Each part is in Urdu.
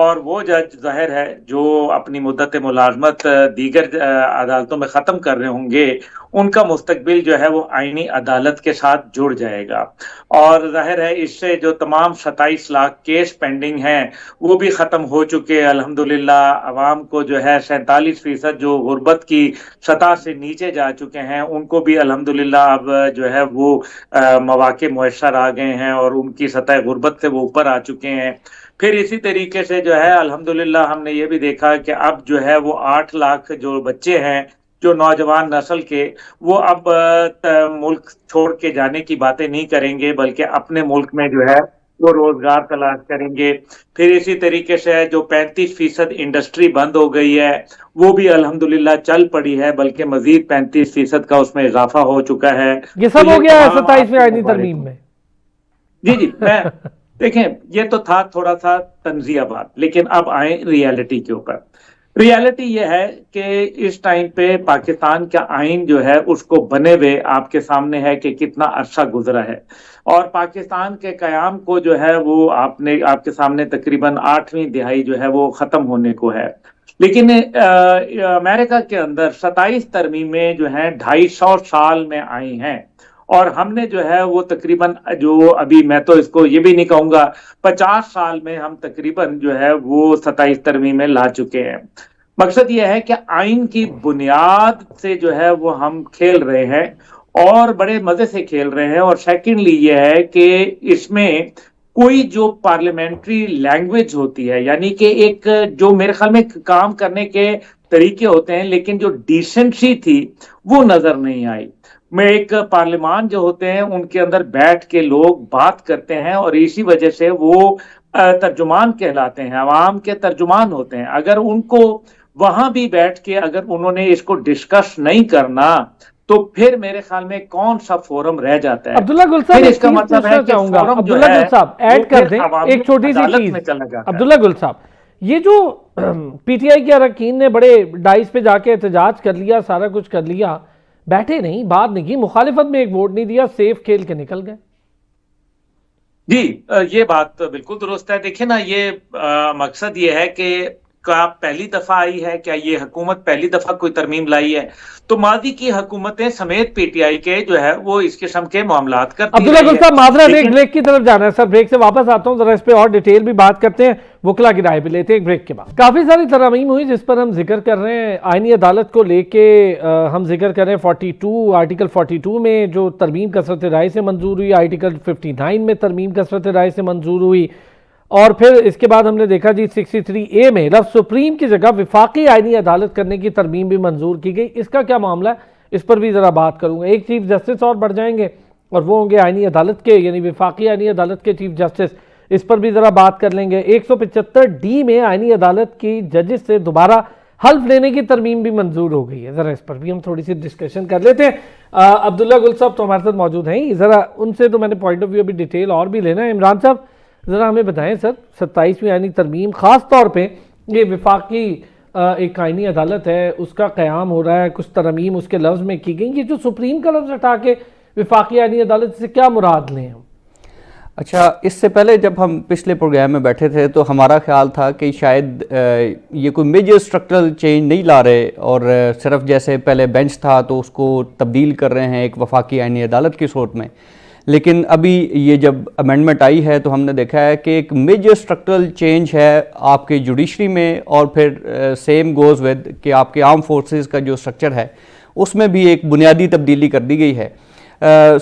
اور وہ جج ظاہر ہے جو اپنی مدت ملازمت دیگر عدالتوں میں ختم کر رہے ہوں گے، ان کا مستقبل جو ہے وہ آئینی عدالت کے ساتھ جڑ جائے گا، اور ظاہر ہے اس سے جو تمام 27 لاکھ کیس پینڈنگ ہیں وہ بھی ختم ہو چکے. الحمدللہ عوام کو جو ہے 47% جو غربت کی سطح سے نیچے جا چکے ہیں، ان کو بھی الحمدللہ اب جو ہے وہ مواقع میسر آ گئے ہیں اور ان کی سطح غربت سے وہ اوپر آ چکے ہیں. پھر اسی طریقے سے جو ہے الحمدللہ ہم نے یہ بھی دیکھا کہ اب جو ہے وہ 8 لاکھ جو بچے ہیں جو نوجوان نسل کے، وہ اب ملک چھوڑ کے جانے کی باتیں نہیں کریں گے، بلکہ اپنے ملک میں جو ہے وہ روزگار تلاش کریں گے. پھر اسی طریقے سے جو 35% انڈسٹری بند ہو گئی ہے وہ بھی الحمدللہ چل پڑی ہے، بلکہ مزید 35% کا اس میں اضافہ ہو چکا ہے. یہ سب ہو گیا ہے 27ویں آئینی ترمیم میں. جی میں دیکھیں یہ تو تھا تھوڑا سا تنزیہ بات، لیکن اب آئیں ریالٹی کے اوپر. ریالٹی یہ ہے کہ اس ٹائم پہ پاکستان کا آئین جو ہے اس کو بنے ہوئے آپ کے سامنے ہے کہ کتنا عرصہ گزرا ہے، اور پاکستان کے قیام کو جو ہے وہ آپ کے سامنے تقریباً 8ویں دہائی جو ہے وہ ختم ہونے کو ہے. لیکن امریکہ کے اندر 27 ترمیمیں جو ہیں 250 سال میں آئی ہیں، اور ہم نے جو ہے وہ تقریباً جو ابھی میں تو اس کو یہ بھی نہیں کہوں گا 50 سال میں ہم تقریباً جو ہے وہ 27 ترمیمیں لا چکے ہیں. مقصد یہ ہے کہ آئین کی بنیاد سے جو ہے وہ ہم کھیل رہے ہیں اور بڑے مزے سے کھیل رہے ہیں. اور سیکنڈلی یہ ہے کہ اس میں کوئی جو پارلیمنٹری لینگویج ہوتی ہے، یعنی کہ ایک جو میرے خیال میں کام کرنے کے طریقے ہوتے ہیں، لیکن جو ڈیسنسی تھی وہ نظر نہیں آئی. میں ایک پارلیمان جو ہوتے ہیں ان کے اندر بیٹھ کے لوگ بات کرتے ہیں، اور اسی وجہ سے وہ ترجمان کہلاتے ہیں، عوام کے ترجمان ہوتے ہیں. اگر ان کو وہاں بھی بیٹھ کے اگر انہوں نے اس کو ڈسکس نہیں کرنا تو پھر میرے خیال میں کون سا فورم رہ جاتا ہے. عبداللہ گل صاحب ایک چیز پوچھنا چاہوں گا، عبداللہ گل صاحب ایڈ کر دیں ایک چھوٹی سی چیز. عبداللہ گل صاحب یہ جو پی ٹی آئی کے اراکین نے بڑے ڈائز پہ جا کے احتجاج کر لیا، سارا کچھ کر لیا، بیٹھے نہیں، بات نہیں کی، مخالفت میں ایک ووٹ نہیں دیا، سیف کھیل کے نکل گئے. جی یہ بات بالکل درست ہے. دیکھیں نا، یہ مقصد یہ ہے کہ کیا پہلی دفعہ آئی ہے، کیا یہ حکومت پہلی دفعہ کوئی ترمیم لائی ہے؟ تو ماضی کی حکومتیں سمیت پی ٹی آئی کے جو ہے وہ اس قسم کے معاملات کرتی عبداللہ گل صاحب معذرت ایک بریک کی طرف جانا ہے سر، بریک سے واپس آتا ہوں، ذرا اس پہ اور ڈیٹیل بھی بات کرتے ہیں، وکلا کی رائے بھی لیتے ہیں ایک بریک کے بعد. کافی ساری ترامیم ہوئی جس پر ہم ذکر کر رہے ہیں، آئینی عدالت کو لے کے ہم ذکر کر رہے ہیں آرٹیکل 42 میں جو ترمیم کثرت رائے سے منظور ہوئی، آرٹیکل 59 میں ترمیم کثرت رائے سے منظور ہوئی، اور پھر اس کے بعد ہم نے دیکھا جی 63A میں لفظ سپریم کی جگہ وفاقی آئینی عدالت کرنے کی ترمیم بھی منظور کی گئی. اس کا کیا معاملہ ہے، اس پر بھی ذرا بات کروں گا. ایک چیف جسٹس اور بڑھ جائیں گے اور وہ ہوں گے آئینی عدالت کے، یعنی وفاقی آئینی عدالت کے چیف جسٹس، اس پر بھی ذرا بات کر لیں گے. 175D میں آئینی عدالت کی ججز سے دوبارہ حلف لینے کی ترمیم بھی منظور ہو گئی ہے، ذرا اس پر بھی ہم تھوڑی سی ڈسکشن کر لیتے ہیں. عبداللہ گل صاحب تو ہمارے ساتھ موجود ہیں، ذرا ان سے تو میں نے پوائنٹ آف ویو بھی ڈیٹیل اور بھی لینا ہے. عمران صاحب ذرا ہمیں بتائیں سر، 27ویں آئینی ترمیم خاص طور پہ یہ وفاقی ایک آئینی عدالت ہے، اس کا قیام ہو رہا ہے، کچھ ترمیم اس کے لفظ میں کی گئی، یہ جو سپریم کا لفظ ہٹا کے وفاقی آئینی عدالت سے کیا مراد لیں ہم؟ اچھا، اس سے پہلے جب ہم پچھلے پروگرام میں بیٹھے تھے تو ہمارا خیال تھا کہ شاید یہ کوئی میجر اسٹرکچرل چینج نہیں لا رہے، اور صرف جیسے پہلے بینچ تھا تو اس کو تبدیل کر رہے ہیں ایک وفاقی آئینی عدالت کی صورت میں. لیکن ابھی یہ جب امینڈمنٹ آئی ہے تو ہم نے دیکھا ہے کہ ایک میجر اسٹرکچرل چینج ہے آپ کے جوڈیشری میں، اور پھر سیم گوز ود کہ آپ کے آرم فورسز کا جو اسٹرکچر ہے اس میں بھی ایک بنیادی تبدیلی کر دی گئی ہے.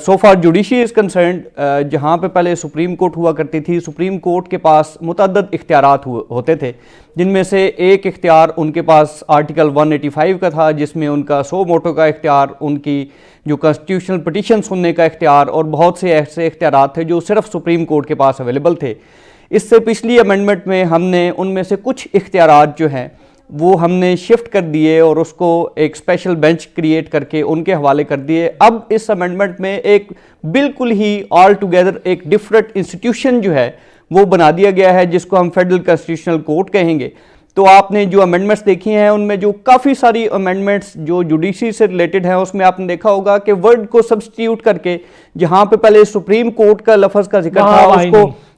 سو فار جوڈیشری از کنسرنڈ، جہاں پہ پہلے سپریم کورٹ ہوا کرتی تھی، سپریم کورٹ کے پاس متعدد اختیارات ہوتے تھے، جن میں سے ایک اختیار ان کے پاس آرٹیکل 185 کا تھا، جس میں ان کا سو موٹو کا اختیار، ان کی جو کانسٹیٹیوشنل پٹیشن سننے کا اختیار، اور بہت سے ایسے اختیارات تھے جو صرف سپریم کورٹ کے پاس اویلیبل تھے. اس سے پچھلی امینڈمنٹ میں ہم نے ان میں سے کچھ اختیارات جو ہیں وہ ہم نے شفٹ کر دیے اور اس کو ایک اسپیشل بینچ کریٹ کر کے ان کے حوالے کر دیے. اب اس امینڈمنٹ میں ایک بالکل ہی آل ٹوگیدر ایک ڈفرینٹ انسٹیٹیوشن جو ہے وہ بنا دیا گیا ہے، جس کو ہم فیڈرل کانسٹیٹیوشنل کورٹ کہیں گے. تو آپ نے جو امینڈمنٹس دیکھی ہیں ان میں جو کافی ساری امینڈمنٹس جو جوڈیشری سے ریلیٹڈ ہیں، اس میں آپ نے دیکھا ہوگا کہ ورڈ کو سبسٹیوٹ کر کے جہاں پہ پہلے سپریم کورٹ کا لفظ کا ذکر تھا اس کو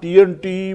TNT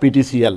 PTCL,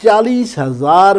40,000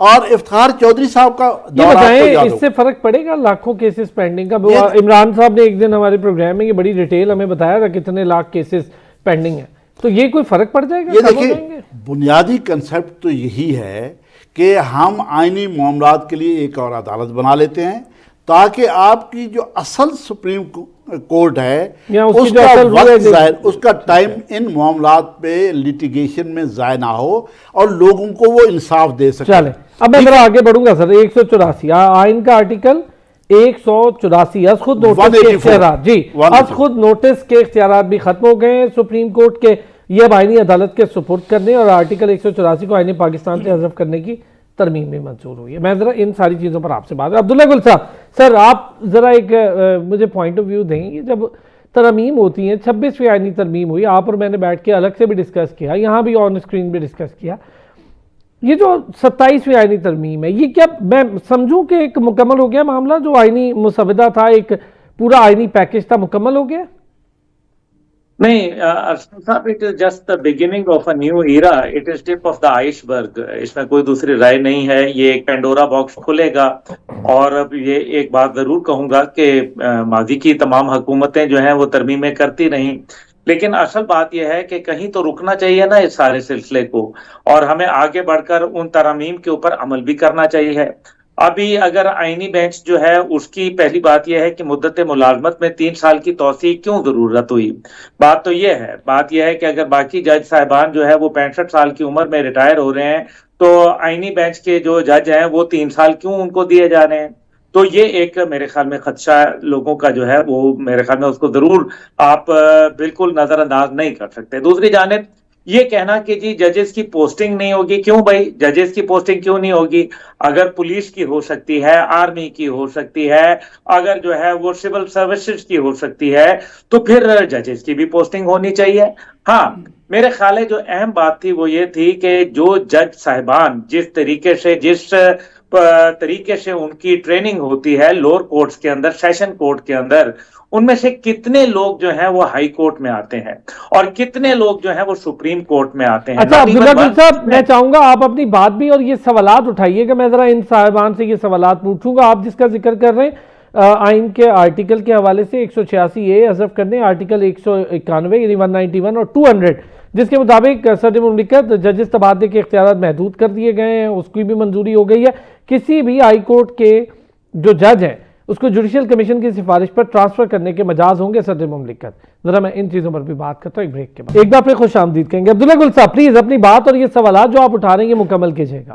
اور افتخار چودھری صاحب کا یہ دور آپ کو بتائیں یاد اس ہو. سے فرق پڑے گا لاکھوں کیسز پینڈنگ کا؟ عمران صاحب نے ایک دن ہمارے پروگرام میں یہ بڑی ڈیٹیل ہمیں بتایا تھا کتنے لاکھ کیسز پینڈنگ ہیں, تو یہ کوئی فرق پڑ جائے گا؟ یہ کم ہو دیکھیے جائیں گے؟ بنیادی کنسپٹ تو یہی ہے کہ ہم آئینی معاملات کے لیے ایک اور عدالت بنا لیتے ہیں تاکہ آپ کی جو اصل سپریم کورٹ ہے یا اس کی اس جو کا اصل وقت rule ہے ضائع, اس کا ٹائم ان معاملات پہ لٹیگیشن میں ضائع نہ ہو اور لوگوں کو وہ انصاف دے سکے. چلیں اب میں ذرا آگے بڑھوں گا سر. 184 آئین کا آرٹیکل 184 از خود نوٹس کے اختیارات, جی از خود نوٹس کے اختیارات بھی ختم ہو گئے ہیں سپریم کورٹ کے, یہ اب آئینی عدالت کے سپرد کرنے اور آرٹیکل 184 کو آئین پاکستان سے حذف کرنے کی ترمیم بھی منظور ہوئی ہے. میں ذرا ان ساری چیزوں پر آپ سے بات. عبداللہ گل صاحب, سر آپ ذرا ایک مجھے پوائنٹ آف ویو دیں. یہ جب ترمیم ہوتی ہیں, 26ویں آئینی ترمیم ہوئی, آپ اور میں نے بیٹھ کے الگ سے بھی ڈسکس کیا, یہاں بھی آن اسکرین بھی ڈسکس کیا, یہ جو 27ویں آئینی ترمیم ہے یہ کیا میں سمجھوں کہ ایک مکمل ہو گیا معاملہ؟ جو آئینی مسودہ تھا, ایک پورا آئینی پیکج تھا, مکمل ہو گیا؟ نہیں ارشد صاحب, it is just the beginning of a new era, it is tip of the ice برگ. اس میں کوئی دوسری رائے نہیں ہے. یہ ایک پینڈورا باکس کھلے گا. اور اب یہ ایک بات ضرور کہوں گا کہ ماضی کی تمام حکومتیں جو ہیں وہ ترمیمیں کرتی رہیں, لیکن اصل بات یہ ہے کہ کہیں تو رکنا چاہیے نا اس سارے سلسلے کو, اور ہمیں آگے بڑھ کر ان ترامیم کے اوپر عمل بھی کرنا چاہیے. ابھی اگر آئینی بینچ جو ہے اس کی پہلی بات یہ ہے کہ مدت ملازمت میں 3 سال کی توسیع کیوں ضرورت ہوئی. بات تو یہ ہے کہ اگر باقی جج صاحبان جو ہے وہ 65 سال کی عمر میں ریٹائر ہو رہے ہیں تو آئینی بینچ کے جو جج ہیں وہ 3 سال کیوں ان کو دیے جا رہے ہیں. تو یہ ایک میرے خیال میں خدشہ لوگوں کا جو ہے وہ میرے خیال میں اس کو ضرور آپ بالکل نظر انداز نہیں کر سکتے. دوسری جانب یہ کہنا کہ جی ججز کی پوسٹنگ نہیں ہوگی, کیوں بھائی ججز کی پوسٹنگ کیوں نہیں ہوگی؟ اگر پولیس کی ہو سکتی ہے, آرمی کی ہو سکتی ہے, اگر جو ہے وہ سول سروسز کی ہو سکتی ہے, تو پھر ججز کی بھی پوسٹنگ ہونی چاہیے. ہاں میرے خیال ہے جو اہم بات تھی وہ یہ تھی کہ جو جج صاحبان جس طریقے سے ان کی ٹریننگ ہوتی ہے لوور کورٹس کے اندر, سیشن کورٹ کے اندر, ان میں سے کتنے لوگ جو ہیں وہ ہائی کورٹ میں آتے ہیں اور کتنے لوگ جو ہیں وہ سپریم کورٹ میں آتے ہیں. اچھا عبداللہ گل صاحب, میں چاہوں گا آپ اپنی بات بھی اور یہ سوالات اٹھائیے گا. میں ذرا ان صاحبان سے یہ سوالات پوچھوں گا. آپ جس کا ذکر کر رہے ہیں آئین کے آرٹیکل کے حوالے سے 186A حذف کرنے, آرٹیکل 191 یعنی 191 اور 200 جس کے مطابق صدر مملکت ججز تبادلے کے اختیارات محدود کر دیے گئے ہیں, اس کی بھی منظوری ہو گئی ہے. کسی بھی ہائی کورٹ کے جو جج ہیں اس کو جوڈیشل کمیشن کی سفارش پر ٹرانسفر کرنے کے مجاز ہوں گے صدر مملکت. ذرا میں ان چیزوں پر بھی بات کرتا ہوں ایک بریک کے بعد. ایک بار پھر خوش آمدید کہیں گے. عبداللہ گل صاحب پلیز اپنی بات اور یہ سوالات جو آپ اٹھا رہے ہیں یہ مکمل کیجیے گا.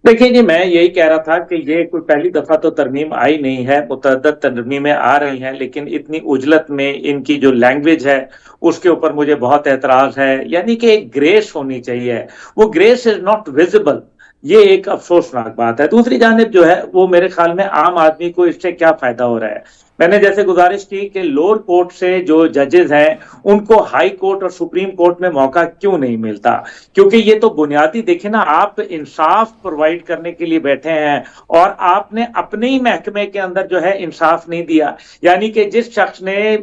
دیکھیں جی, میں یہی کہہ رہا تھا کہ یہ کوئی پہلی دفعہ تو ترمیم آئی نہیں ہے, متعدد ترمیمیں آ رہی ہیں, لیکن اتنی عجلت میں ان کی جو لینگویج ہے اس کے اوپر مجھے بہت اعتراض ہے. یعنی کہ ایک گریس ہونی چاہیے, وہ گریس از ناٹ ویزیبل, یہ ایک افسوسناک بات ہے. دوسری جانب جو ہے وہ میرے خیال میں عام آدمی کو اس سے کیا فائدہ ہو رہا ہے؟ میں نے جیسے گزارش کی کہ لوور کورٹ سے جو ججز ہیں ان کو ہائی کورٹ اور سپریم کورٹ میں موقع کیوں نہیں ملتا؟ کیونکہ یہ تو بنیادی دیکھیں نا, آپ انصاف پرووائڈ کرنے کے لیے بیٹھے ہیں اور آپ نے اپنے ہی محکمے کے اندر جو ہے انصاف نہیں دیا. یعنی کہ جس شخص نے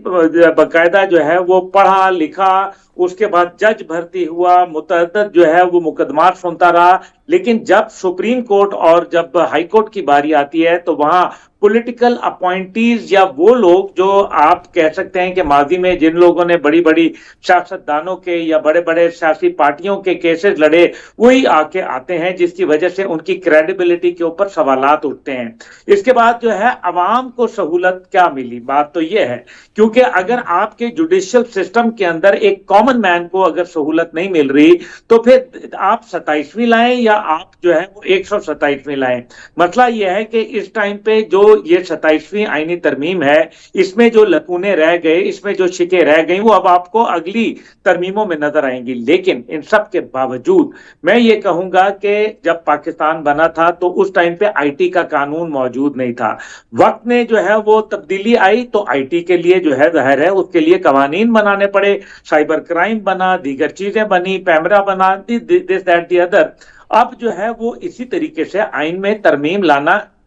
باقاعدہ جو ہے وہ پڑھا لکھا, اس کے بعد جج بھرتی ہوا, متعدد جو ہے وہ مقدمات سنتا رہا, لیکن جب سپریم کورٹ اور جب ہائی کورٹ کی باری آتی ہے تو وہاں پولیٹیکل اپوائنٹیز یا وہ لوگ جو آپ کہہ سکتے ہیں کہ ماضی میں جن لوگوں نے بڑی بڑی سیاستدانوں کے یا بڑے بڑے سیاسی پارٹیوں کے کیسز لڑے, وہی آ کے آتے ہیں, جس کی وجہ سے ان کی کریڈیبلٹی کے اوپر سوالات اٹھتے ہیں. اس کے بعد جو ہے عوام کو سہولت کیا ملی؟ بات تو یہ ہے, کیونکہ اگر آپ کے جوڈیشل سسٹم کے اندر ایک کامن مین کو اگر سہولت نہیں مل رہی تو پھر آپ 27ویں لائیں یا آپ جو ہے وہ 127ویں لائیں. مسئلہ یہ ہے کہ اس ٹائم پہ جو یہ 27ویں آئینی ترمیم ہے, اس میں جو لکونے رہ گئے, اس میں جو شکیں رہ گئیں, وہ اب آپ کو اگلی ترمیموں میں نظر آئیں گی. لیکن ان سب کے باوجود میں یہ کہوں گا کہ جب پاکستان بنا تھا تو اس ٹائم پہ آئی ٹی کا قانون موجود نہیں تھا. وقت نے جو ہے وہ تبدیلی آئی تو آئی ٹی کے لیے جو ہے ظاہر ہے اس کے لیے قوانین بنانے پڑے, سائبر کرائم بنا, دیگر چیزیں بنی, پیمرا بنا, دس دیٹ دی ادر. اب جو ہے وہ اسی طریقے سے آئین میں ترمیم لانا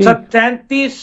37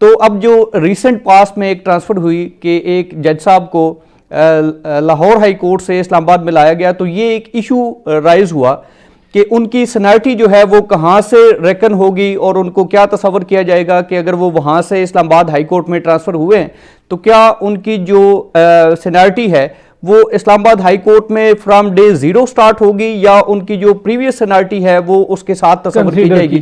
تو اب جو ریسنٹ پاس میں ایک ٹرانسفر ہوئی کہ ایک جج صاحب کو لاہور ہائی کورٹ سے اسلام آباد میں لایا گیا، تو یہ ایک ایشو رائز ہوا کہ ان کی سینیرٹی جو ہے وہ کہاں سے ریکن ہوگی، اور ان کو کیا تصور کیا جائے گا کہ اگر وہ وہاں سے اسلام آباد ہائی کورٹ میں ٹرانسفر ہوئے ہیں تو کیا ان کی جو سینیرٹی ہے وہ اسلام آباد ہائی کورٹ میں فرام ڈے زیرو سٹارٹ ہوگی، یا ان کی جو پریویس سینیرٹی ہے وہ اس کے ساتھ تصور کی جائے گی۔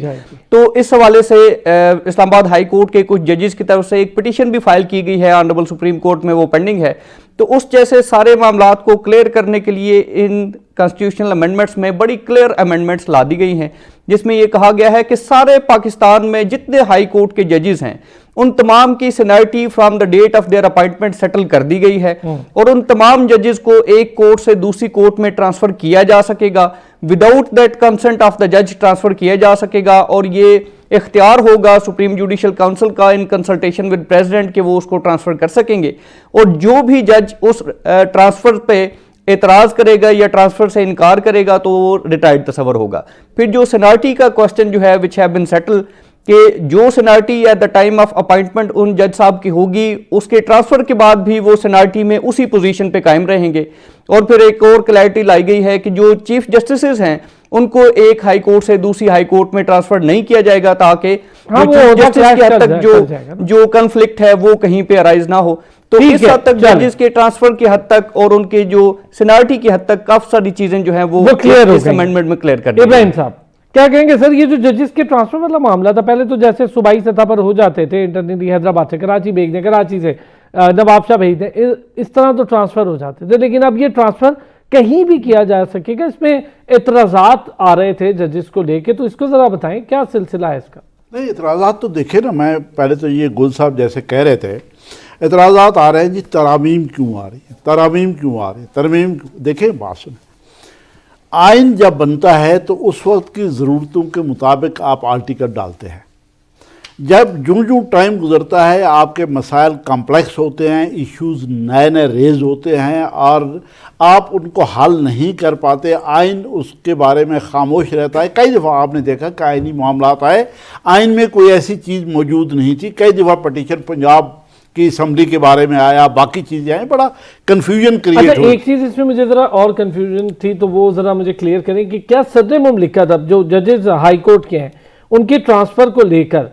تو اس حوالے سے اسلام آباد ہائی کورٹ کے کچھ ججز کی طرف سے ایک پٹیشن بھی فائل کی گئی ہے آنریبل سپریم کورٹ میں، وہ پینڈنگ ہے۔ تو اس جیسے سارے معاملات کو کلیئر کرنے کے لیے ان کانسٹیٹیوشنل امینڈمنٹس میں بڑی کلیئر امینڈمنٹس لا دی گئی ہیں، جس میں یہ کہا گیا ہے کہ سارے پاکستان میں جتنے ہائی کورٹ کے ججز ہیں ان تمام کی seniority from the date of their appointment settle کر دی گئی ہے، اور ان تمام ججز کو ایک کورٹ سے دوسری کورٹ میں ٹرانسفر کیا جا سکے گا، without that consent of the جج ٹرانسفر کیا جا سکے گا، اور یہ اختیار ہوگا سپریم جوڈیشل کاؤنسل کا ان کنسلٹیشن ود پریزیڈنٹ کہ وہ اس کو ٹرانسفر کر سکیں گے، اور جو بھی جج اس ٹرانسفر پہ اعتراض کرے گا یا ٹرانسفر سے انکار کرے گا تو وہ ریٹائرڈ تصور ہوگا۔ پھر جو سینیرٹی کا کوسچن جو ہے وچ ہیو بین سیٹل، کہ جو seniority at the time of appointment ان جج صاحب کی ہوگی اس کے ٹرانسفر کے بعد بھی وہ سینیرٹی میں اسی پوزیشن پہ قائم رہیں گے، اور پھر ایک اور کلیئرٹی لائی گئی ہے کہ جو چیف جسٹسز ہیں ان کو ایک ہائی کورٹ سے دوسری ہائی کورٹ میں ٹرانسفر نہیں کیا جائے گا، تاکہ جسٹس کی حد تک جو کنفلکٹ ہے وہ کہیں پہ ارائز نہ ہو۔ تو اس حد تک ججز کے ٹرانسفر کی حد تک اور ان کے جو سینیرٹی کی حد تک کافی ساری چیزیں جو ہیں وہ اس امینڈمنٹ میں کلیئر کر دی۔ ابراہیم صاحب کیا کہیں گے سر، یہ جو ججز کے ٹرانسفر والا معاملہ تھا، پہلے تو جیسے صوبائی سطح پر ہو جاتے تھے، انٹرنلی حیدرآباد سے کراچی بھیج دیں، کراچی سے نواب شاہ بھیج دیں، اس طرح تو ٹرانسفر ہو جاتے تھے، لیکن اب یہ ٹرانسفر کہیں بھی کیا جا سکے گا، اس میں اعتراضات آ رہے تھے ججز کو لے کے، تو اس کو ذرا بتائیں کیا سلسلہ ہے اس کا؟ نہیں، اعتراضات تو دیکھیں نا، میں پہلے تو یہ گل صاحب جیسے کہہ رہے تھے اعتراضات آ رہے ہیں جی، ترامیم کیوں آ رہی ہے، ترامیم کیوں آ رہی ہے، ترمیم دیکھیں بات سنیں، آئین جب بنتا ہے تو اس وقت کی ضرورتوں کے مطابق آپ آرٹیکل ڈالتے ہیں، جب جوں ٹائم گزرتا ہے آپ کے مسائل کمپلیکس ہوتے ہیں، ایشوز نئے نئے ریز ہوتے ہیں اور آپ ان کو حل نہیں کر پاتے، آئین اس کے بارے میں خاموش رہتا ہے۔ کئی دفعہ آپ نے دیکھا کہ آئینی معاملات آئے، آئین میں کوئی ایسی چیز موجود نہیں تھی، کئی دفعہ پٹیشن پنجاب کی اسمبلی کے بارے میں آیا، باقی چیزیں آئیں، بڑا کنفیوژن کریٹ ہوئی۔ ایک چیز اس میں مجھے ذرا اور کنفیوژن تھی تو وہ ذرا مجھے کلیئر کریں کہ کیا صدر مملکت اب جو ججز ہائی کورٹ کے ہیں ان کے ٹرانسفر کو لے کر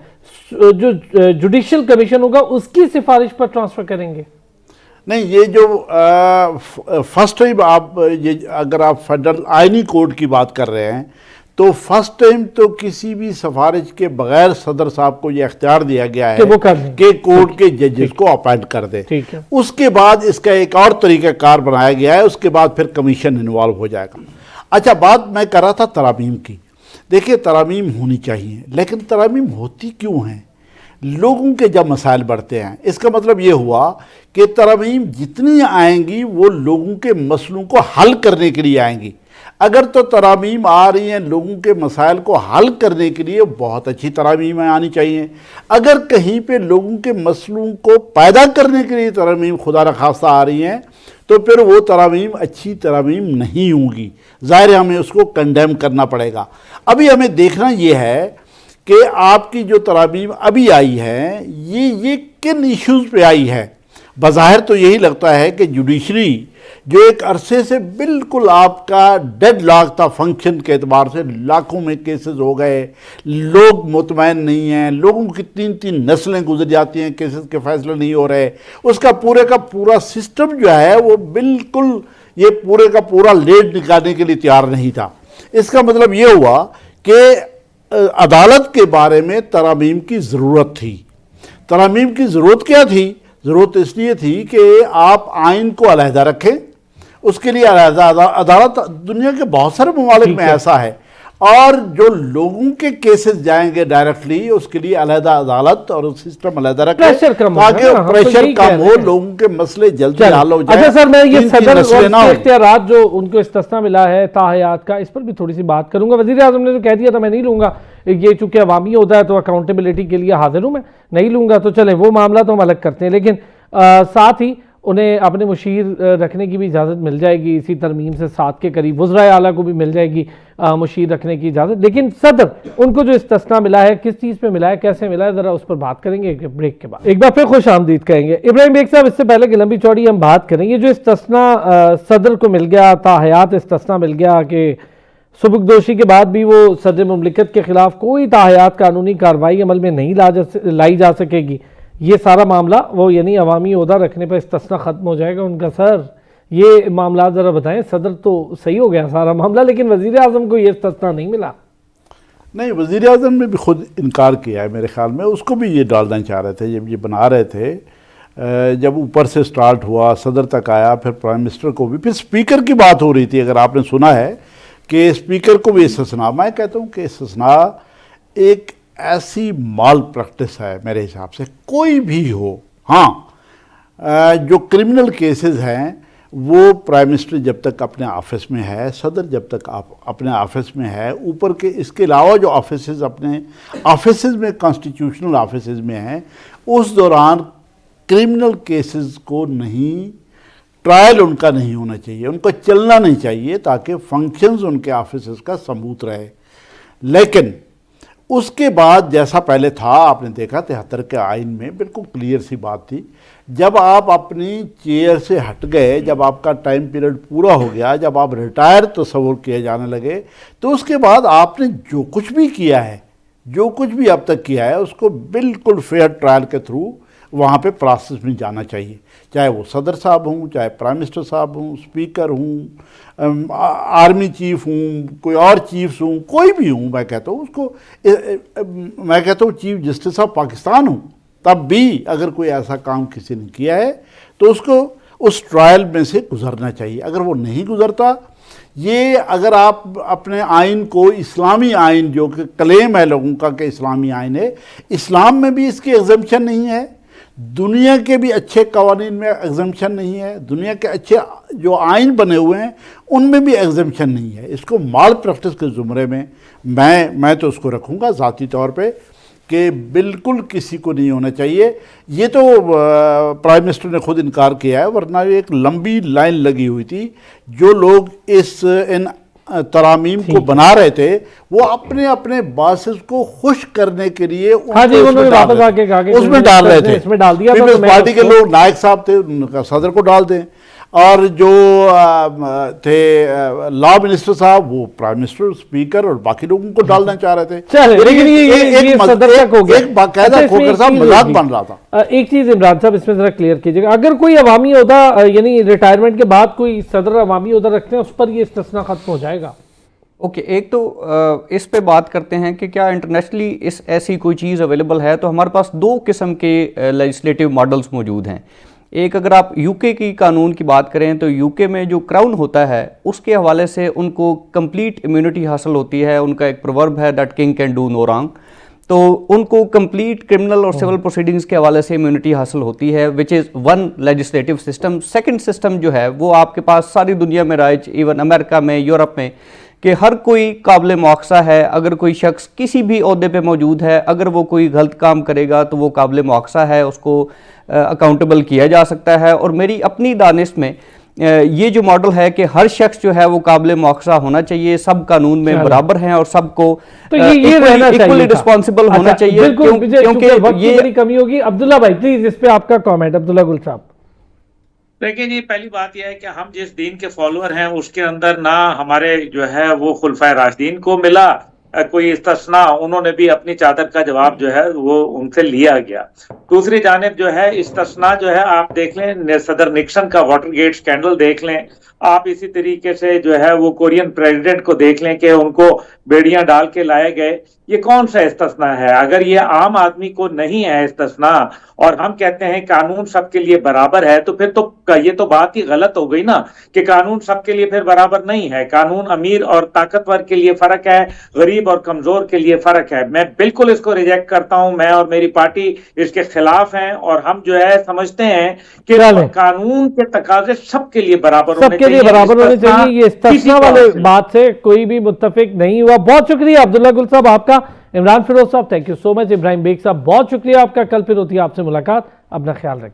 جو جوڈیشل کمیشن ہوگا اس کی سفارش پر ٹرانسفر کریں گے؟ نہیں، یہ جو فرسٹ ٹائم آپ یہ اگر آپ فیڈرل آئینی کوڈ کی بات کر رہے ہیں تو فرسٹ ٹائم تو کسی بھی سفارش کے بغیر صدر صاحب کو یہ اختیار دیا گیا ہے کہ کورٹ کے ججز کو اپائنٹ کر دے، اس کے بعد اس کا ایک اور طریقہ کار بنایا گیا ہے، اس کے بعد پھر کمیشن انوالو ہو جائے گا۔ اچھا، بات میں کر رہا تھا ترامیم کی، دیکھیے ترامیم ہونی چاہیے، لیکن ترامیم ہوتی کیوں ہیں؟ لوگوں کے جب مسائل بڑھتے ہیں، اس کا مطلب یہ ہوا کہ ترامیم جتنی آئیں گی وہ لوگوں کے مسئلوں کو حل کرنے کے لیے آئیں گی۔ اگر تو ترامیم آ رہی ہیں لوگوں کے مسائل کو حل کرنے کے لیے، بہت اچھی ترامیم آنی چاہیے۔ اگر کہیں پہ لوگوں کے مسئلوں کو پیدا کرنے کے لیے ترامیم خدا نخواستہ آ رہی ہیں تو پھر وہ ترامیم اچھی ترامیم نہیں ہوں گی، ظاہر ہے ہمیں اس کو کنڈیم کرنا پڑے گا۔ ابھی ہمیں دیکھنا یہ ہے کہ آپ کی جو ترامیم ابھی آئی ہے یہ کن ایشوز پہ آئی ہے۔ بظاہر تو یہی لگتا ہے کہ جوڈیشری جو ایک عرصے سے بالکل آپ کا ڈیڈ لاک تھا فنکشن کے اعتبار سے، لاکھوں میں کیسز ہو گئے، لوگ مطمئن نہیں ہیں، لوگوں کی 3 نسلیں گزر جاتی ہیں، کیسز کے فیصلے نہیں ہو رہے، اس کا پورا سسٹم جو ہے وہ بالکل یہ پورے کا پورا لیڈ نکالنے کے لیے تیار نہیں تھا۔ اس کا مطلب یہ ہوا کہ عدالت کے بارے میں ترامیم کی ضرورت تھی۔ ترامیم کی ضرورت کیا تھی؟ ضرورت اس لیے تھی کہ آپ آئین کو علیحدہ رکھیں، اس کے لیے علیحدہ عدالت دنیا کے بہت سارے ممالک میں ایسا ہے، اور جو لوگوں کے کیسز جائیں گے ڈائریکٹلی اس کے لیے علیحدہ عدالت اور سسٹم علیحدہ رکھیں تاکہ پریشر کم ہو، لوگوں کے مسئلے جلدی حل ہو جائیں۔ اچھا سر، میں یہ صدر اور اختیارات جو ان کو استثنا ملا ہے تاحیات کا، اس پر بھی تھوڑی سی بات کروں گا۔ وزیر اعظم نے تو کہہ دیا تھا میں نہیں لوں گا، یہ چونکہ عوامی ہوتا ہے تو اکاؤنٹیبلٹی کے لیے حاضر ہوں، میں نہیں لوں گا، تو چلیں وہ معاملہ تو ہم الگ کرتے ہیں، لیکن ساتھ ہی انہیں اپنے مشیر رکھنے کی بھی اجازت مل جائے گی اسی ترمیم سے 7 کے قریب، وزرائے اعلیٰ کو بھی مل جائے گی مشیر رکھنے کی اجازت. لیکن صدر ان کو جو استثناء ملا ہے کس چیز پہ ملا ہے، کیسے ملا ہے، ذرا اس پر بات کریں گے ایک بریک کے بعد. ایک بار پھر خوش آمدید کہیں گے ابراہیم بیگ صاحب. اس سے پہلے کہ لمبی چوڑی ہم بات کریں، یہ جو استثناء صدر کو مل گیا، تا حیات استثناء مل گیا کہ سبکدوشی کے بعد بھی وہ صدر مملکت کے خلاف کوئی تا حیات قانونی کارروائی عمل میں نہیں لائی جا سکے گی، یہ سارا معاملہ وہ یعنی عوامی عہدہ رکھنے پر استثناء ختم ہو جائے گا ان کا. سر یہ معاملات ذرا بتائیں. صدر تو صحیح ہو گیا سارا معاملہ، لیکن وزیر اعظم کو یہ استثناء نہیں ملا. نہیں، وزیر اعظم نے بھی خود انکار کیا ہے میرے خیال میں. اس کو بھی یہ ڈالنا چاہ رہے تھے جب یہ بنا رہے تھے، جب اوپر سے سٹارٹ ہوا، صدر تک آیا، پھر پرائم منسٹر کو بھی، پھر اسپیکر کی بات ہو رہی تھی. اگر آپ نے سنا ہے کہ اسپیکر کو بھی استثناء، میں کہتا ہوں کہ استثناء ایک ایسی مال پریکٹس ہے میرے حساب سے، کوئی بھی ہو. ہاں، جو کرمنل کیسز ہیں وہ پرائم منسٹر جب تک اپنے آفس میں ہے، صدر جب تک اپنے آفس میں ہے، اوپر کے اس کے علاوہ جو آفیسز اپنے آفیسز میں کانسٹیٹیوشنل آفیسز میں ہیں، اس دوران کرمنل کیسز کو نہیں، ٹرائل ان کا نہیں ہونا چاہیے، ان کو چلنا نہیں چاہیے تاکہ فنکشنز ان کے آفیسز کا ثبوت رہے. لیکن اس کے بعد جیسا پہلے تھا، آپ نے دیکھا 73 کے آئین میں بالکل کلیئر سی بات تھی، جب آپ اپنی چیئر سے ہٹ گئے، جب آپ کا ٹائم پیریڈ پورا ہو گیا، جب آپ ریٹائر تصور کیے جانے لگے، تو اس کے بعد آپ نے جو کچھ بھی کیا ہے، جو کچھ بھی اب تک کیا ہے، اس کو بالکل فیئر ٹرائل کے تھرو وہاں پہ پروسیس میں جانا چاہیے. چاہے وہ صدر صاحب ہوں، چاہے پرائم منسٹر صاحب ہوں، اسپیکر ہوں، آرمی چیف ہوں، کوئی اور چیفز ہوں، کوئی بھی ہوں. میں کہتا ہوں اس کو، میں کہتا ہوں چیف جسٹس آف پاکستان ہوں، تب بھی اگر کوئی ایسا کام کسی نے کیا ہے تو اس کو اس ٹرائل میں سے گزرنا چاہیے. اگر وہ نہیں گزرتا، یہ اگر آپ اپنے آئین کو اسلامی آئین، جو کہ کلیم ہے لوگوں کا کہ اسلامی آئین ہے، اسلام میں بھی اس کی ایگزمپشن نہیں ہے، دنیا کے بھی اچھے قوانین میں ایگزمپشن نہیں ہے، دنیا کے اچھے جو آئین بنے ہوئے ہیں ان میں بھی ایگزمپشن نہیں ہے. اس کو مال پریکٹس کے زمرے میں میں تو اس کو رکھوں گا ذاتی طور پہ کہ بالکل کسی کو نہیں ہونا چاہیے. یہ تو پرائم منسٹر نے خود انکار کیا ہے، ورنہ ایک لمبی لائن لگی ہوئی تھی. جو لوگ ان ترامیم کو بنا رہے تھے وہ اپنے اپنے باسز کو خوش کرنے کے لیے اس میں ڈال رہے تھے. پیپلز پارٹی کے لوگ، نائک صاحب تھے، ان کا صدر کو ڈال دیں، اور جو تھے لا منسٹر صاحب، وہ پرائم منسٹر، اسپیکر اور باقی لوگوں کو ڈالنا چاہ رہے تھے. ایک باقاعدہ کھوکر صاحب مذاق بن رہا تھا. ایک چیز عمران صاحب اس میں ذرا کلیئر کیجیے گا، اگر کوئی عوامی عہدہ یعنی ریٹائرمنٹ کے بعد کوئی صدر عوامی عہدہ رکھتے ہیں، اس پر یہ استثناء ختم ہو جائے گا؟ اوکے، ایک تو اس پہ بات کرتے ہیں کہ کیا انٹرنیشنلی ایسی کوئی چیز اویلیبل ہے. تو ہمارے پاس 2 قسم کے لیجسلیٹو ماڈلز موجود ہیں. ایک اگر آپ یو کے کی قانون کی بات کریں تو یو کے میں جو کراؤن ہوتا ہے اس کے حوالے سے ان کو کمپلیٹ امیونٹی حاصل ہوتی ہے. ان کا ایک پروورب ہے that king can do no wrong, تو ان کو کمپلیٹ کرمنل اور سول پروسیڈنگز کے حوالے سے امیونٹی حاصل ہوتی ہے، which is one legislative system. Second system جو ہے وہ آپ کے پاس ساری دنیا میں رائج، ایون امریکہ میں، یورپ میں، کہ ہر کوئی قابل مواخذہ ہے. اگر کوئی شخص کسی بھی عہدے پہ موجود ہے، اگر وہ کوئی غلط کام کرے گا تو وہ قابل مواخذہ ہے، اس کو اکاؤنٹیبل کیا جا سکتا ہے. اور میری اپنی دانست میں یہ جو ماڈل ہے کہ ہر شخص جو ہے وہ قابل مواخذہ ہونا چاہیے، سب قانون میں برابر ہیں اور سب کو ایکولی رسپانسبل ہونا چاہیے، کیونکہ یہ بڑی کمی ہوگی. عبداللہ بھائی پلیز اس پہ آپ کا کامنٹ. عبداللہ گل صاحب. دیکھیں جی، پہلی بات یہ ہے کہ ہم جس دین کے فالوور ہیں اس کے اندر نہ ہمارے جو ہے وہ خلفائے راشدین کو ملا کوئی استثناء، انہوں نے بھی اپنی چادر کا جواب جو ہے وہ ان سے لیا گیا. دوسری جانب جو ہے استثناء جو ہے آپ دیکھ لیں، صدر نکسن کا واٹر گیٹ سکینڈل دیکھ لیں، آپ اسی طریقے سے جو ہے وہ کورین پریزیڈنٹ کو دیکھ لیں کہ ان کو بیڑیاں ڈال کے لائے گئے. یہ کون سا استثناء ہے؟ اگر یہ عام آدمی کو نہیں ہے استثناء اور ہم کہتے ہیں قانون سب کے لیے برابر ہے، تو پھر تو یہ تو بات ہی غلط ہو گئی نا کہ قانون سب کے لیے پھر برابر نہیں ہے. قانون امیر اور طاقتور کے لیے فرق ہے، غریب اور کمزور کے لیے فرق ہے. میں بالکل اس کو ریجیکٹ کرتا ہوں. میں اور میری پارٹی اس کے خلاف ہیں، اور ہم جو ہے سمجھتے ہیں کہ قانون کے تقاضے سب کے لیے برابر ہونے چاہیے. یہ استثناء والے بات سے کوئی بھی متفق نہیں ہوا. بہت شکریہ عبداللہ گل صاحب آپ کا. عمران فیروز صاحب thank you so much. Ibrahim Baig صاحب بہت شکریہ آپ کا. کل پھر ہوتی ہے آپ سے ملاقات. اپنا خیال رکھیں.